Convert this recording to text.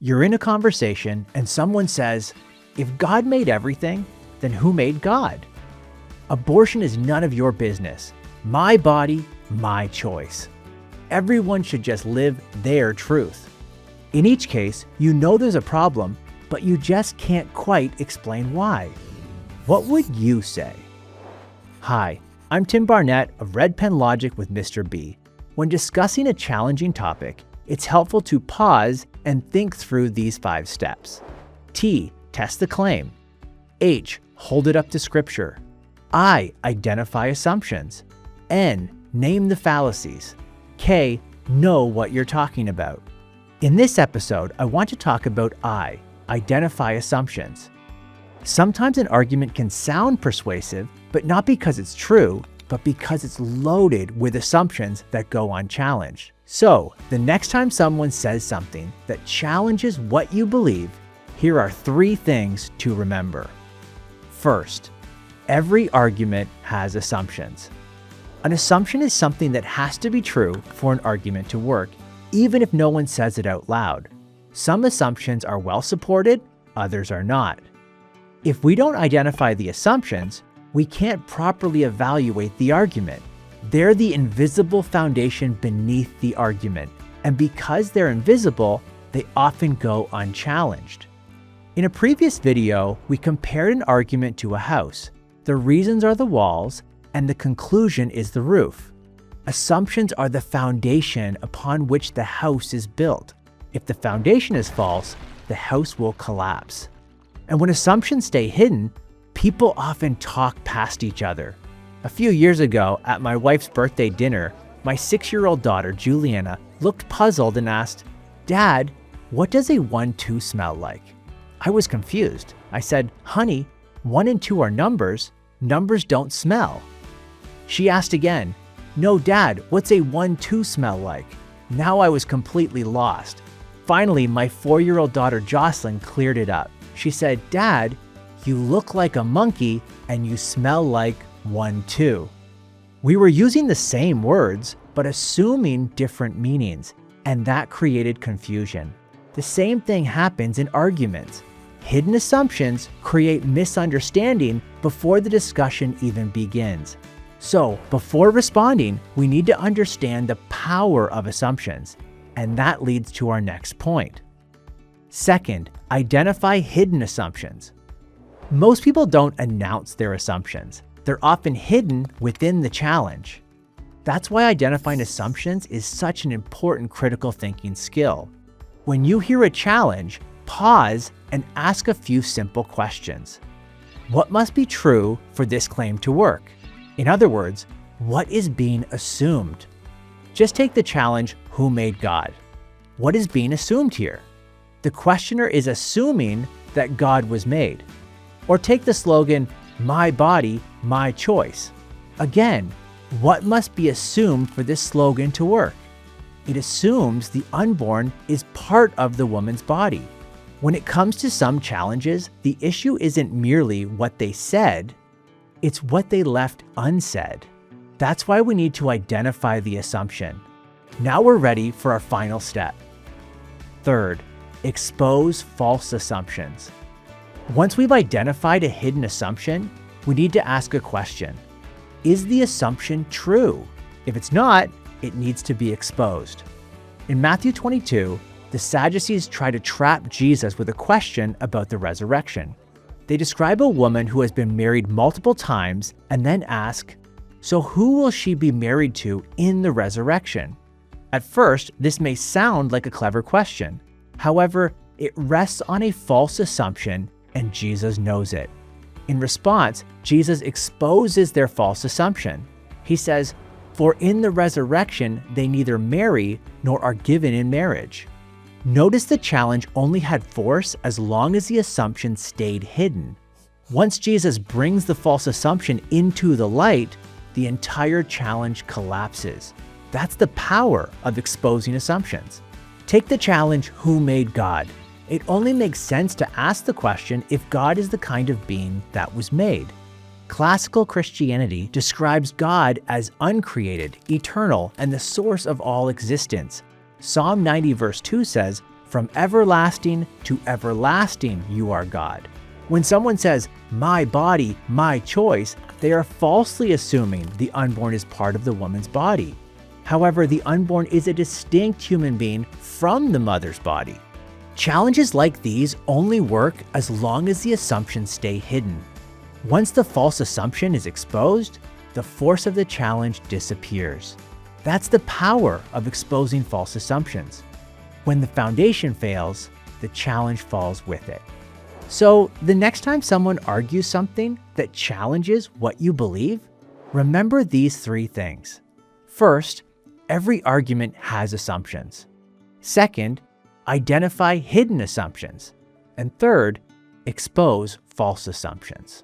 You're in a conversation and someone says, if God made everything, then who made God? Abortion is none of your business. My body, my choice. Everyone should just live their truth. In each case, you know there's a problem, but you just can't quite explain why. What would you say? Hi, I'm Tim Barnett of Red Pen Logic with Mr. B. When discussing a challenging topic, it's helpful to pause and think through these 5 steps. T, test the claim. H, hold it up to scripture. I, identify assumptions. N, name the fallacies. K, know what you're talking about. In this episode, I want to talk about I, identify assumptions. Sometimes an argument can sound persuasive, but not because it's true, but because it's loaded with assumptions that go unchallenged. So, the next time someone says something that challenges what you believe, here are 3 things to remember. First, every argument has assumptions. An assumption is something that has to be true for an argument to work, even if no one says it out loud. Some assumptions are well supported, others are not. If we don't identify the assumptions, we can't properly evaluate the argument. They're the invisible foundation beneath the argument, and because they're invisible, they often go unchallenged. In a previous video, we compared an argument to a house. The reasons are the walls, and the conclusion is the roof. Assumptions are the foundation upon which the house is built. If the foundation is false, the house will collapse. And when assumptions stay hidden, people often talk past each other. A few years ago, at my wife's birthday dinner, my 6-year-old daughter, Juliana, looked puzzled and asked, "Dad, what does a 1-2 smell like?" I was confused. I said, "Honey, 1 and 2 are numbers. Numbers don't smell." She asked again, "No, Dad, what's a 1-2 smell like?" Now I was completely lost. Finally, my 4-year-old daughter, Jocelyn, cleared it up. She said, "Dad, you look like a monkey and you smell like 1-2. We were using the same words, but assuming different meanings, and that created confusion. The same thing happens in arguments. Hidden assumptions create misunderstanding before the discussion even begins. So, before responding, we need to understand the power of assumptions, and that leads to our next point. Second, identify hidden assumptions. Most people don't announce their assumptions. They're often hidden within the challenge. That's why identifying assumptions is such an important critical thinking skill. When you hear a challenge, pause and ask a few simple questions. What must be true for this claim to work? In other words, what is being assumed? Just take the challenge, who made God? What is being assumed here? The questioner is assuming that God was made. Or take the slogan, my body, my choice. Again, what must be assumed for this slogan to work? It assumes the unborn is part of the woman's body. When it comes to some challenges, the issue isn't merely what they said, it's what they left unsaid. That's why we need to identify the assumption. Now we're ready for our final step. Third, expose false assumptions. Once we've identified a hidden assumption, we need to ask a question. Is the assumption true? If it's not, it needs to be exposed. In Matthew 22, the Sadducees try to trap Jesus with a question about the resurrection. They describe a woman who has been married multiple times and then ask, "So who will she be married to in the resurrection?" At first, this may sound like a clever question. However, it rests on a false assumption, and Jesus knows it. In response, Jesus exposes their false assumption. He says, "For in the resurrection they neither marry nor are given in marriage." Notice the challenge only had force as long as the assumption stayed hidden. Once Jesus brings the false assumption into the light, the entire challenge collapses. That's the power of exposing assumptions. Take the challenge, who made God? It only makes sense to ask the question if God is the kind of being that was made. Classical Christianity describes God as uncreated, eternal, and the source of all existence. Psalm 90 verse 2 says, From everlasting to everlasting, you are God. When someone says, my body, my choice, they are falsely assuming the unborn is part of the woman's body. However, the unborn is a distinct human being from the mother's body. Challenges like these only work as long as the assumptions stay hidden. Once the false assumption is exposed, the force of the challenge disappears. That's the power of exposing false assumptions. When the foundation fails, the challenge falls with it. So the next time someone argues something that challenges what you believe, remember these three things. First, every argument has assumptions. Second, identify hidden assumptions. And third, expose false assumptions.